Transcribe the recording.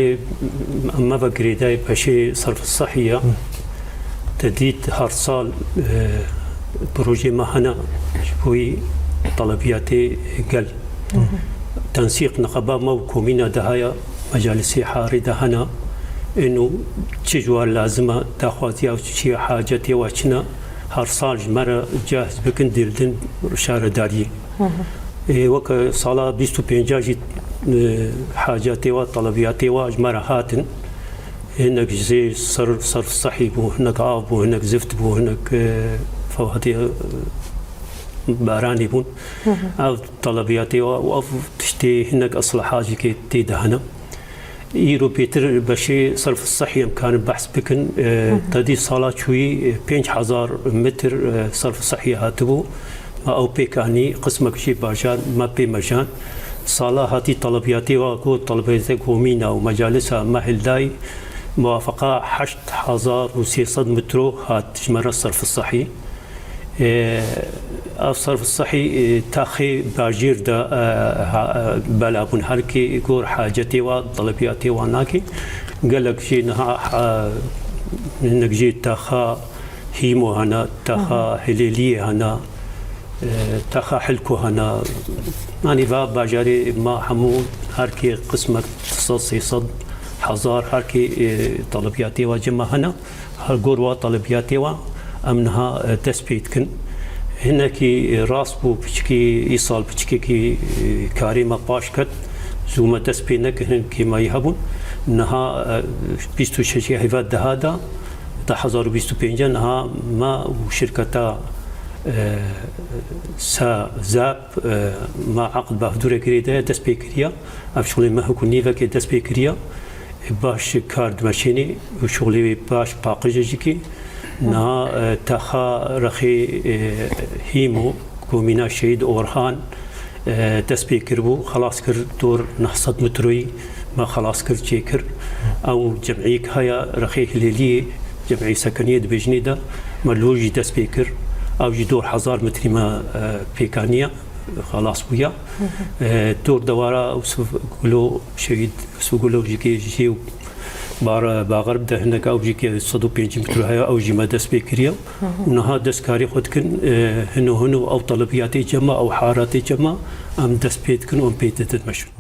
اما بقريداي بشي صرف الصحية تديد هر صال بروجي مهنا شوي طلبياتي قل تنسيق نقابة موكومين دهايا مجالسي حاري دهنا انه تجوا لازمة تاخواتي او تشي حاجتي واشنا هر صال جمرة جاهز بكن ديردن شار داري وك صلاة 25 جاجي حاجاتي وطلبياتي واجمرة هاتن هناك زي صرف صحي بو هناك عاب بو هناك زفت بو هناك فواتي باراني بون او طلبياتي و تشتي هناك اصل حاجة كي تيدهنا يرو بيتر بشي صرف الصحي امكان البحث بكن تدي صلاة شوي 5000 متر صرف صحي هاتبو او بيكاني قسمك شي باجان ما بي مجان صلاة هاتي طلبياتي وكو طلبياتي كومينا ومجالسها مهل داي موافقة 8300 مترو هات جمرة الصرف الصحي الصرف الصحي تاخي باجير دا بلابون هركي يقول حاجتي وطلبياتي وناكي قال لك شي نها نجي تاخا هيمو هنا تاخا هليلي هنا تاخا حلكو هنا يعني باجاري ما حمود هركي قسمك تصصي صد حزار هركي طلبياتي وجمع هنا هالقور طلبياتي امنها تثبيت كن هناك راس بو بشكي ايصال بشكي كي كاريما باشكت زوما تثبينك هناك ما يهبون انها بيستو شيء هيفات دهادا تحضر بيستو بينجا انها ما وشركتا سا زاب ما عقد بافدورة كريدا تسبيكريا افشغلي ما هكو نيفا كي تسبيكريا باش كارد ماشيني وشغلي باش باقجيكي نا تاخا رخي هيمو كومينا شهيد اورهان تسبيكر بو خلاص كر دور نحصد متروي ما خلاص كر تشيكر او جمعيك هيا رخي هليلي جمعي سكنية بجنيدا ملوجي تسبيكر او جي دور 1000 متر ما بيكانيا خلاص بويا دور دوارا وسقولو شهيد وسقولو جي باغرب ده هناك او جي 150 متر هيا او جي ما دس بكريا ونها دس كاري خد كن هنو او طلبياتي جما او حاراتي جما ام دس بيت كن ام بيت تتمشون